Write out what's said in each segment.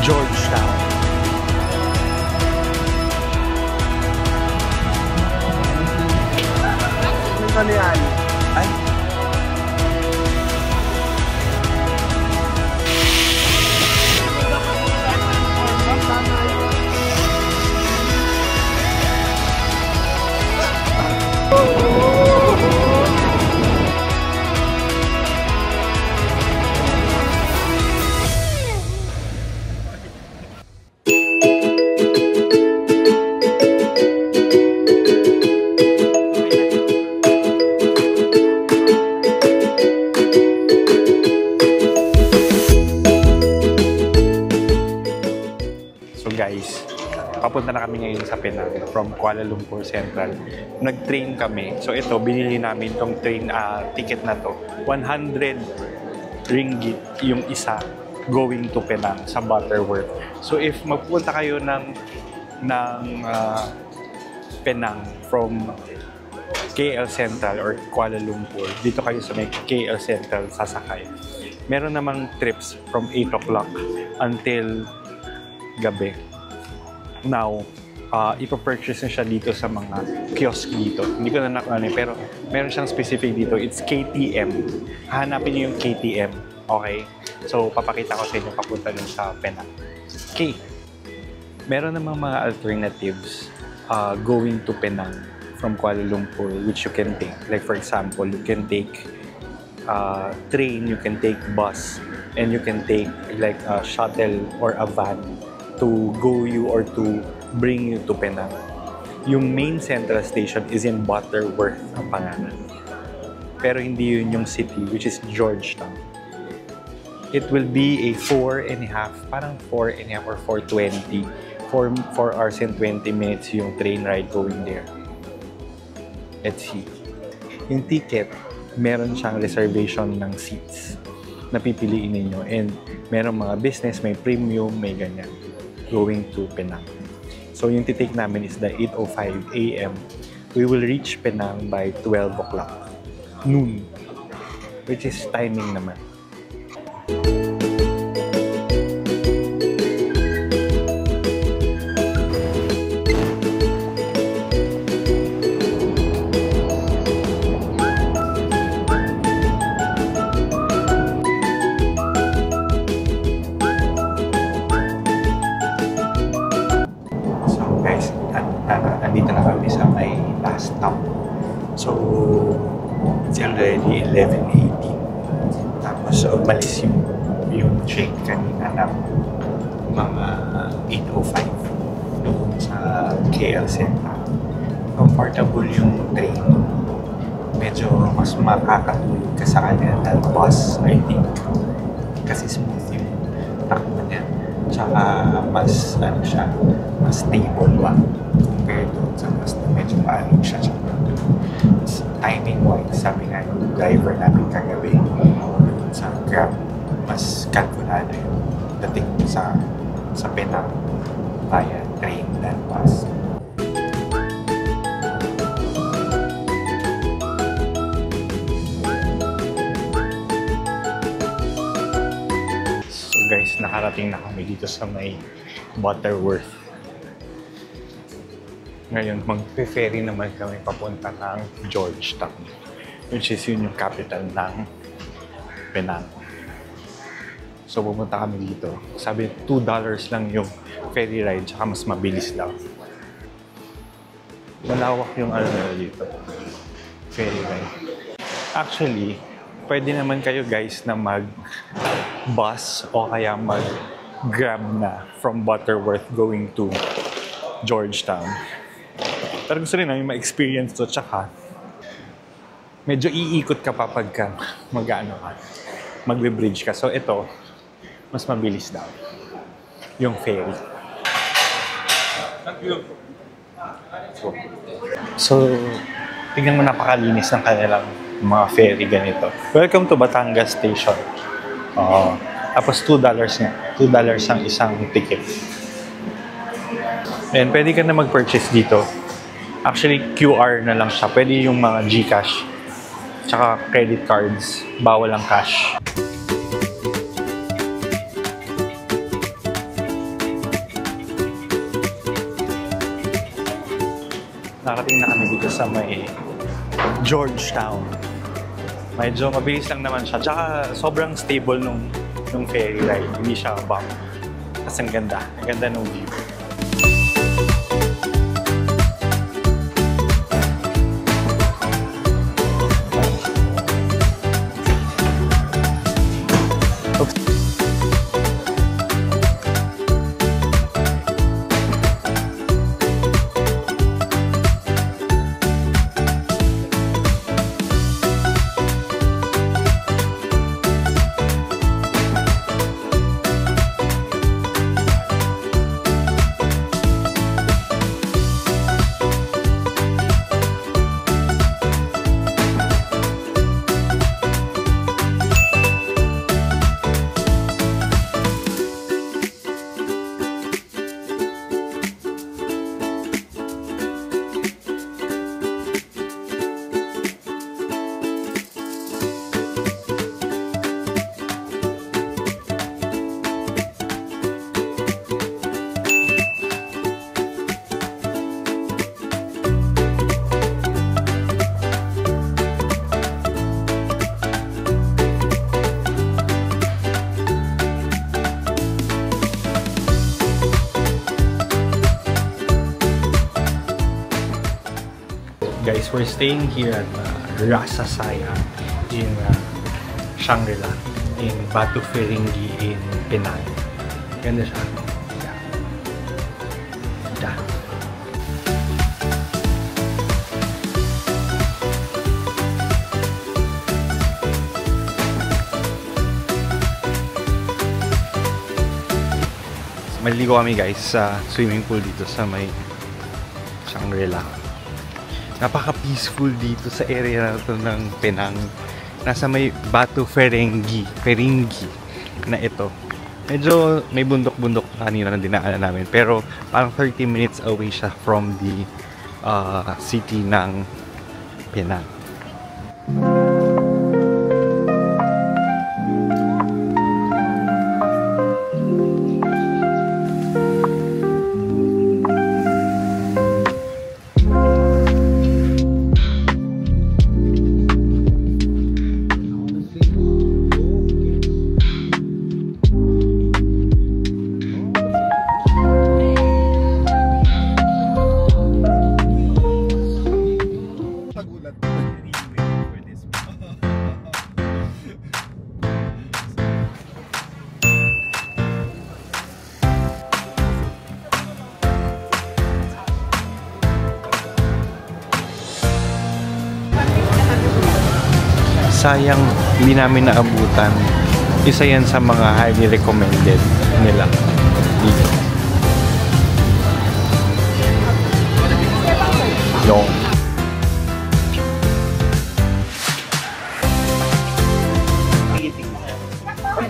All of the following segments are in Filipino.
Georgetown. Ano yan? Ay! Guys, papunta na kami ngayon sa Penang from Kuala Lumpur Central. Nag-train kami. So ito, binili namin tong train ticket na to. 100 ringgit yung isa going to Penang sa Butterworth. So if magpunta kayo ng Penang from KL Central or Kuala Lumpur, dito kayo sa may KL Central sasakay. Meron namang trips from 8 o'clock until gabi. Now, ipapurchase na siya dito sa mga kiosk dito. Hindi ko na nakuha pero meron siyang specific dito. It's KTM. Hahanapin niyo yung KTM. Okay? So, papakita ko sa inyo papunta dun sa Penang. Okay. Meron namang mga alternatives going to Penang from Kuala Lumpur which you can take. Like for example, you can take train, you can take bus, and you can take like a shuttle or a van to go you or to bring you to Penang. Yung main central station is in Butterworth ang pangalan. Pero hindi yun yung city, which is Georgetown. It will be a 4.5, parang 4.5 or 4.20. 4 hours and 20 minutes yung train ride going there. Let's see. Yung ticket, meron siyang reservation ng seats na pipiliin ninyo. And meron mga business, may premium, may ganyan. Going to Penang. So yung titake namin is the 8:05 AM. We will reach Penang by 12 o'clock noon, which is timing naman. Nandito na kami sa may last stop. So, it's already 11:18. Tapos, umalis yung train kanina ng mga 8:05 doon sa KL Central. Comfortable yung train. Medyo mas makakatulog ka sa kanya than bus, I think. Kasi smooth yung takbo niya. Tsaka mas, mas stable ba? Compared doon sa mas medyo maalog siya. Timing-wise, sabi nga yung driver namin kagabi doon sa Grab, mas kalkulado yung dating sa Penang via train than bus. So guys, nakarating na kami dito sa may Butterworth. Ngayon, mag-ferry naman kami papunta ng Georgetown, which is yun yung capital ng Penang. So, pupunta kami dito. Sabi, $2 lang yung ferry ride, tsaka mas mabilis daw. Malawak yung dito. Ferry ride. Actually, pwede naman kayo guys na mag-bus o kaya mag-grab na from Butterworth going to Georgetown. Pero gusto rin namin ma-experience to, tsaka medyo iikot ka pa pagka magbe-bridge ka. So ito, mas mabilis daw yung ferry. So, tingnan mo, napakalinis ng kanilang mga ferry ganito. Welcome to Batangas Station. Tapos $2 nga. $2 ang isang ticket. And pwede ka na mag-purchase dito. Actually, QR na lang siya. Pwede yung mga GCash. Tsaka credit cards. Bawal ang cash. Nakarating na kami dito sa may Georgetown. Medyo mabilis lang naman siya. Tsaka sobrang stable nung ferry ride. Hindi siya bump. Kasi ang ganda. Ang ganda ng view. Guys, we're staying here at Rasa Saya in Shangri-La in Batu Ferringhi in Penang. Ganda siya. Yeah. Maliligo kami guys sa swimming pool dito sa may Shangri-La. Napaka-peaceful dito sa area na ito ng Penang. Nasa may Batu Ferringhi na ito. Medyo may bundok-bundok kanina na dinaanan namin. Pero parang 30 minutes away siya from the city ng Penang. Sayang hindi namin naabutan. Isa yan sa mga highly recommended nila dito. Long.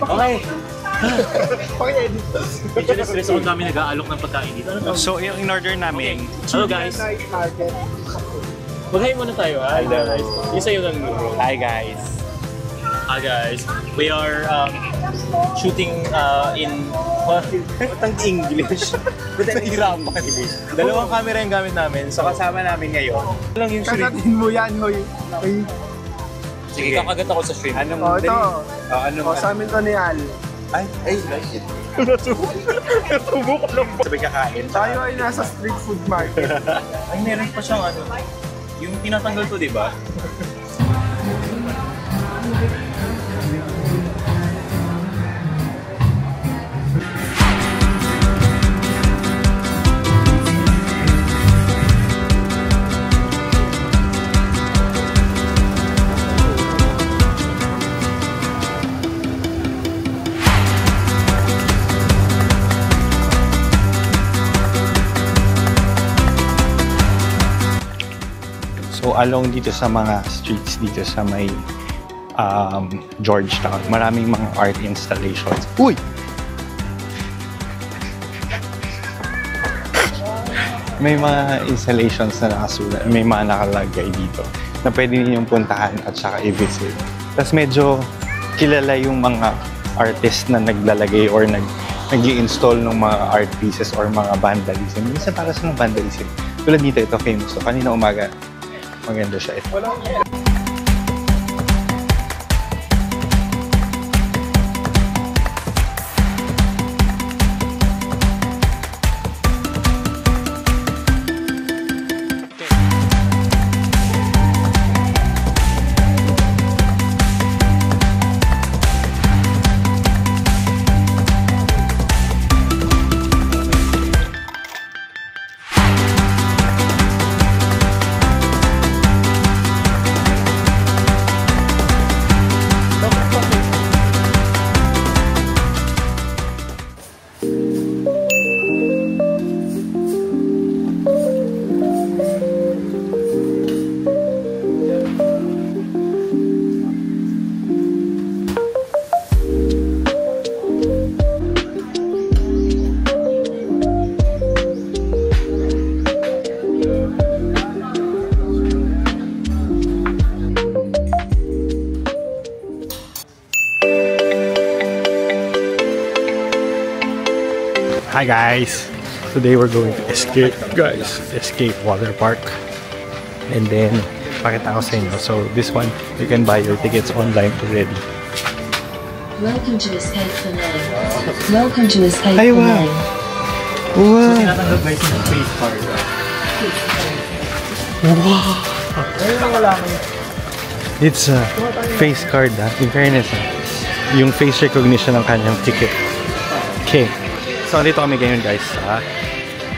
Okay. Medyo na-stress ako kami nag-aalok ng pagkain dito. So, yung in-order namin, Hello guys. Mag-hi muna tayo. Hi guys. Yung sa'yo ng bro. hi guys. Hi guys. We are shooting in Batang English. Batang English. Dalawang camera yung gamit namin. So kasama namin ngayon. Ano lang yung shrimp? Kagatin mo yan, hoy. Hoy. Sige, kakagat ako sa shrimp. Anong Ito. anong Sa amin to ni Al. ay, Natubo ko lang po. sabi kakain. Tayo ay nasa street food market. Ay, meron pa siyang ano. Yung tinatanggal to, di ba? So along dito sa mga streets dito sa may Georgetown, maraming mga art installations. Uy! May mga installations na nakasulat, may mga nakalagay dito na pwede ninyong puntahan at saka i-visit. Tapos medyo kilala yung mga artist na naglalagay or nag-i-install ng mga art pieces or mga vandalism. Minsan para sa vandalism, Tulad nito, ito famous. So, kanina umaga, maganda siya. Ito. Hi guys! Today we're going to Escape, guys. Escape Water Park. And then, pakita ko sa inyo. So, this one, you can buy your tickets online already. Welcome to Escape the Name. Welcome to Escape Ay, the wow. Name. Wow! Tinatanggap guys yung face card. It's a face card, ha? In fairness, ha? Yung face recognition ng kanyang ticket. Okay. So, dito kami ngayon, guys, sa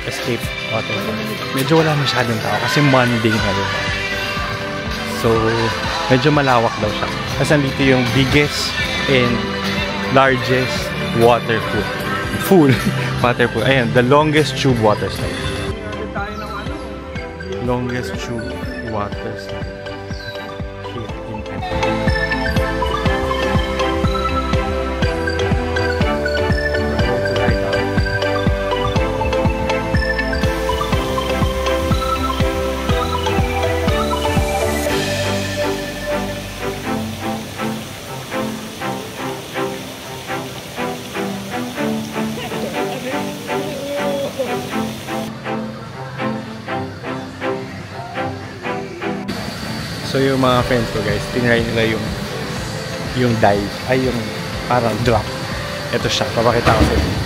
Escape Water Park. Medyo wala masyadong tao kasi Monday ngayon. So, medyo malawak daw siya. Kasi nandito yung biggest and largest water pool. Water pool. Ayan, the longest tube water slide. Longest tube water slide. Here in Canada. So yung mga friends ko guys, tinry nila yung dive, ay yung parang drop. Ito siya, papakita ko sa inyo.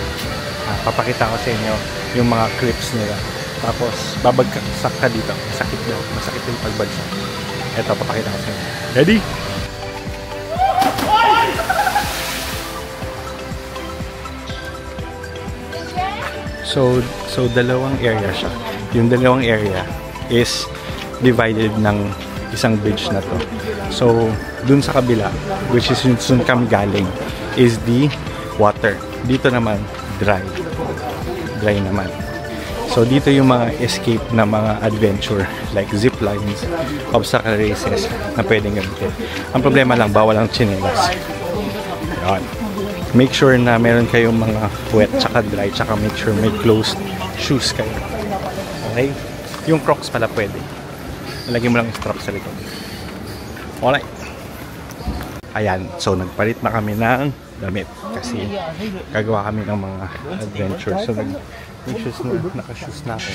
Papakita ko sa inyo yung mga clips nila. Tapos babagsak ka dito, masakit daw, masakit yung pagbagsak. Ito, papakita ko sa inyo. Ready? So dalawang area siya. Yung dalawang area is divided ng isang bridge na to. So, dun sa kabila, which is yung kami galing, is the water. Dito naman, dry. Dry naman. So, dito yung mga escape na mga adventure, like zip lines, obstacle races, na pwedeng gamitin. Ang problema lang, bawal ang chinelas. Yan. Make sure na meron kayong mga wet, tsaka dry, tsaka make sure may closed shoes kayo. Okay? Yung Crocs pala pwede. Lagyan mo lang yung strap sa likod. Alright. Ayan. So, nagpalit na kami ng damit. Kasi, gagawa kami ng mga adventure. So, naka-shoes na ako.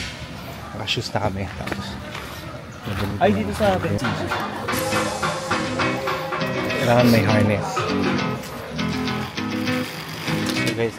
Naka-shoes na kami. Tapos, Ay, dito sa atin. kailangan may harness. So, guys,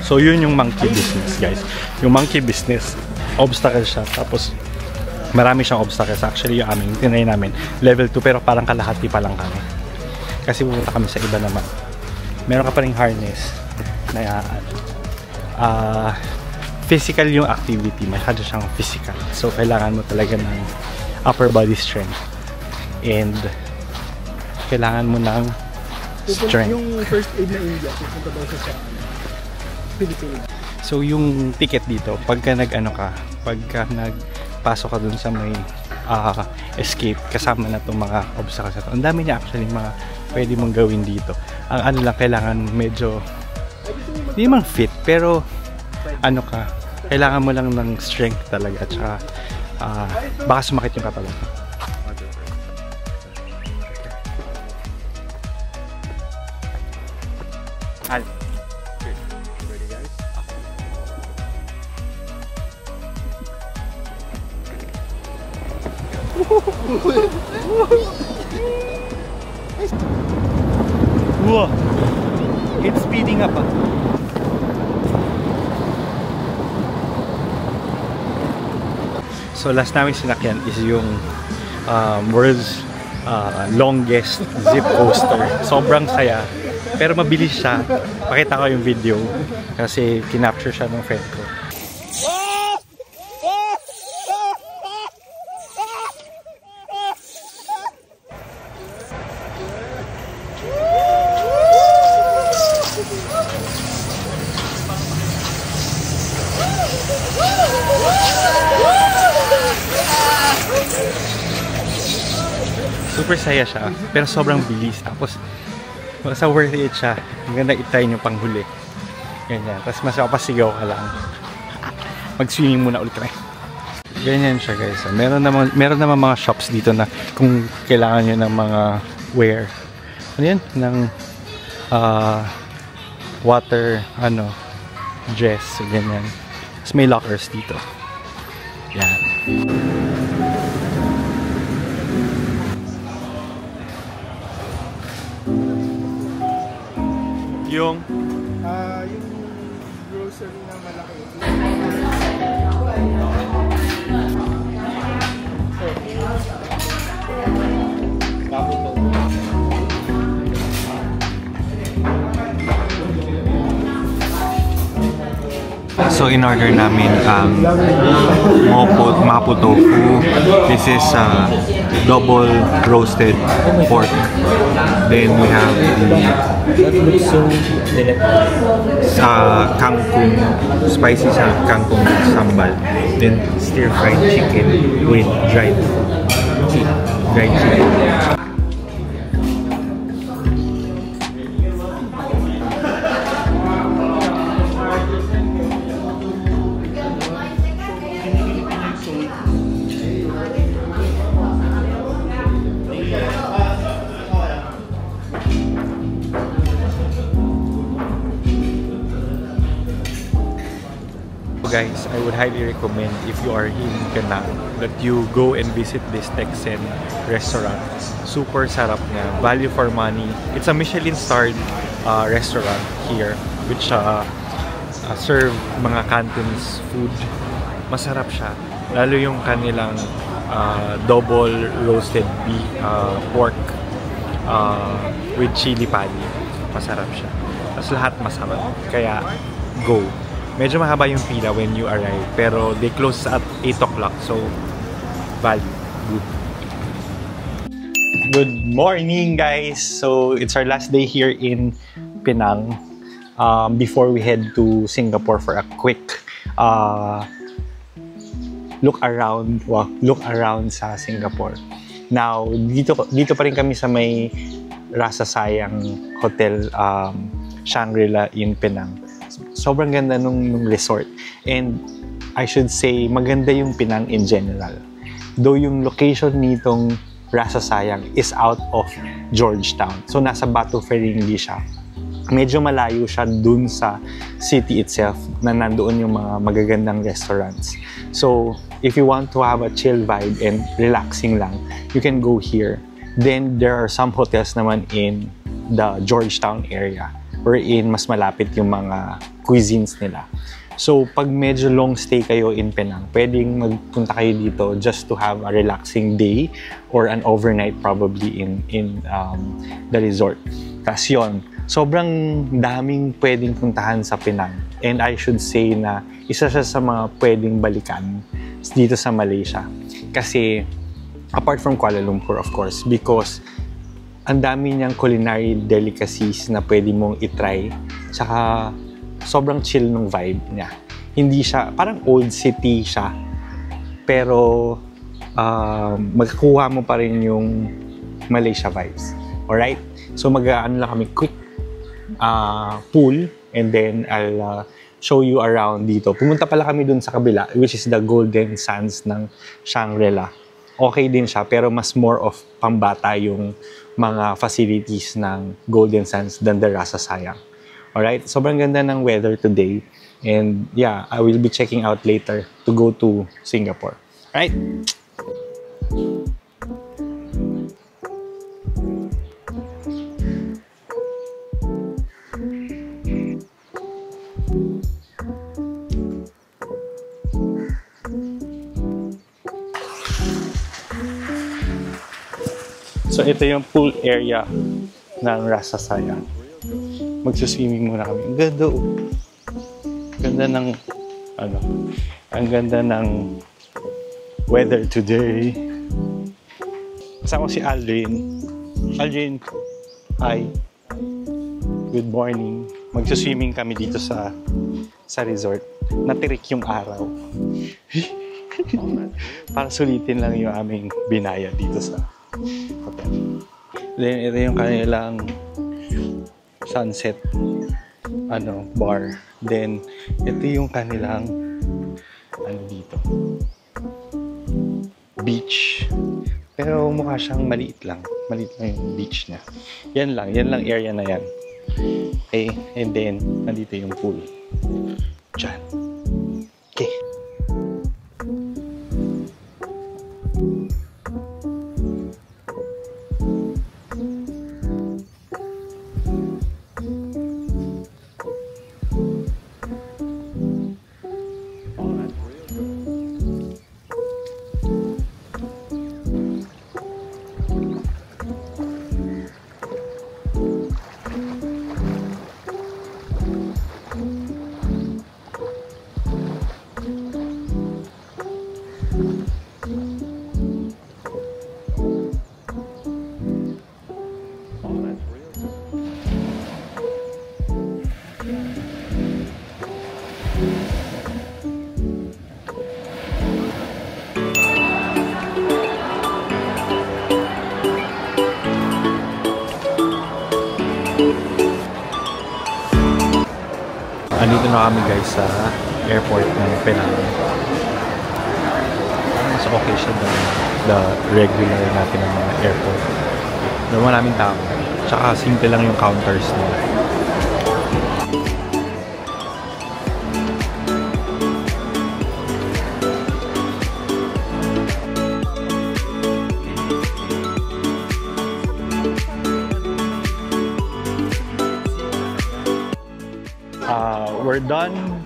So yun yung monkey business, guys. Yung monkey business, obstacle siya. Tapos marami siyang obstacles. Actually yung aming tinry namin level 2 pero parang kalahati pa lang kami. Kasi pumunta kami sa iba naman. Meron ka pa ring harness na physical yung activity, masyado siyang physical. So, kailangan mo talaga ng upper body strength. And, kailangan mo ng strength. Yung first aid na India, pupunta daw sa Philippines. So, yung ticket dito, pagka nagpasok ka dun sa may escape, kasama na itong mga obstacles. Ang dami niya actually mga pwede mong gawin dito. Ang ano lang, kailangan medyo, hindi man fit, pero kailangan mo lang ng strength talaga at saka baka sumakit yung katawan. Wow! It's speeding up. So last namin sinakyan is yung world's longest zip coaster. Sobrang saya. Pero mabilis siya. Pakita ko yung video kasi kinapture siya ng friend ko. Super saya siya, pero sobrang bilis. Tapos, sa worth it siya. Maganda itry nyo pang huli. Ganyan. Tapos, mas mapasigaw ka lang. Mag-swimming muna ulit kami. Ganyan siya, guys. Meron naman mga shops dito na kung kailangan nyo ng mga wear. Ano yan? Ng water, dress. Ganyan. Tapos, may lockers dito. Yan. Yung grocery na malaki. So in order namin ang mapo tofu. This is double roasted pork. Then we have the kangkong, spicy kangkong sambal. Then stir fried chicken with dried chicken. Guys, I would highly recommend if you are in Penang that you go and visit this Texan restaurant. Super sarap niya, value for money. It's a Michelin-starred restaurant here which serve mga Cantonese food. Masarap siya, lalo yung kanilang double roasted pork with chili padi. Masarap siya. Tapos lahat masarap, kaya go. Medyo mahaba yung pila when you arrive, pero they close at 8 o'clock, so value. Good morning, guys! So it's our last day here in Penang before we head to Singapore for a quick look around sa Singapore. Now, dito pa rin kami sa may Rasa Sayang Hotel Shangri-La in Penang. Sobrang ganda nung resort, and I should say maganda yung Penang in general. Though yung location nitong Rasa Sayang is out of Georgetown, so nasa Batu Ferringhi siya. Medyo malayo siya dun sa city itself na nandoon yung mga magagandang restaurants. So if you want to have a chill vibe and relaxing lang, you can go here. Then there are some hotels naman in the Georgetown area wherein mas malapit yung mga cuisines nila. So, pag medyo long stay kayo in Penang, pwedeng magpunta kayo dito just to have a relaxing day or an overnight probably in the resort. Tas yun, sobrang daming pwedeng puntahan sa Penang. And I should say na isa siya sa mga pwedeng balikan dito sa Malaysia. Kasi apart from Kuala Lumpur, of course, because ang dami niyang culinary delicacies na pwede mong itry. Tsaka sobrang chill ng vibe niya. Hindi siya, parang old city siya. Pero magkukuha mo pa rin yung Malaysia vibes. Alright? So mag-ano lang kami, quick pool, and then I'll show you around dito. Pumunta pala kami dun sa kabila, which is the Golden Sands ng Shangri-La. Okay din siya, pero mas more of pambata yung mga facilities ng Golden Sands than the Rasa Sayang. Alright? Sobrang ganda ng weather today. And yeah, I will be checking out later to go to Singapore. Alright? So ito yung pool area ng Rasa Sayang. Magsuswimming muna kami. Ang ganda oh. Ganda ng ang ganda ng weather today. Kasama ko si Aldrin. Aldrin, hi. Good morning. Magsuswimming kami dito sa resort. Natirik yung araw. Para sulitin lang yung aming binaya dito sa hotel. Then ito yung kanilang sunset bar. Then ito yung kanilang dito beach. Pero mukha siyang maliit lang yung beach niya. Yan lang area na yan. Okay, and then nandito yung pool. Diyan. Okay. Andito na kami guys sa airport ng Penang. Mas okay siya than the regular natin ng mga airport. Pero maraming tao. Tsaka simple lang yung counters nila. We're done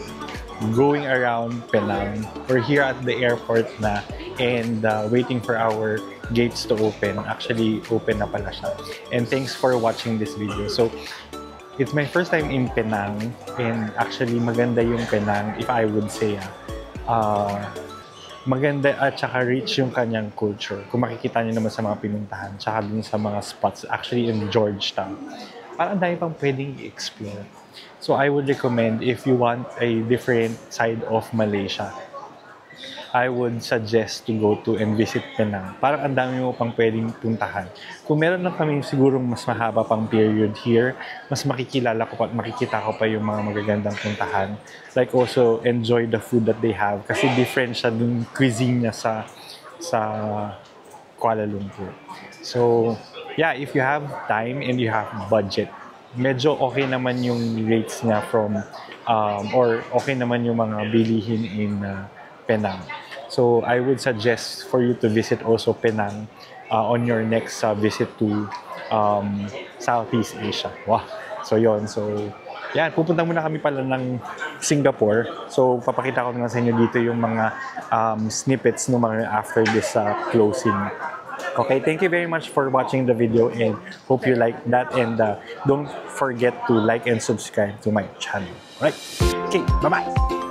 going around Penang. We're here at the airport na and waiting for our gates to open. Actually, open na pala siya. And thanks for watching this video. So, it's my first time in Penang and actually maganda yung Penang if I would say. Maganda at saka rich yung kanyang culture. Kung makikita niyo naman sa mga pinuntahan, tsaka dun sa mga spots actually in Georgetown. Parang dahil pang pwedeng i-explore. So I would recommend if you want a different side of Malaysia, I would suggest to go to and visit Penang. Parang ang dami mo pang pwedeng puntahan. Kung meron lang kami sigurong mas mahaba pang period here, mas makikilala ko pa, makikita ko pa yung mga magagandang puntahan. Like also enjoy the food that they have kasi different siya dun cuisine niya sa Kuala Lumpur. So yeah, if you have time and you have budget, medyo okay naman yung rates niya from or okay naman yung mga bilihin in Penang. So I would suggest for you to visit also Penang on your next visit to Southeast Asia. Wow. So yon. So yan, pupunta muna kami pala ng Singapore. So papakita ko na sa inyo dito yung mga snippets ng mga after this closing. Okay, thank you very much for watching the video and hope you like that, and don't forget to like and subscribe to my channel. Right? Okay, bye-bye!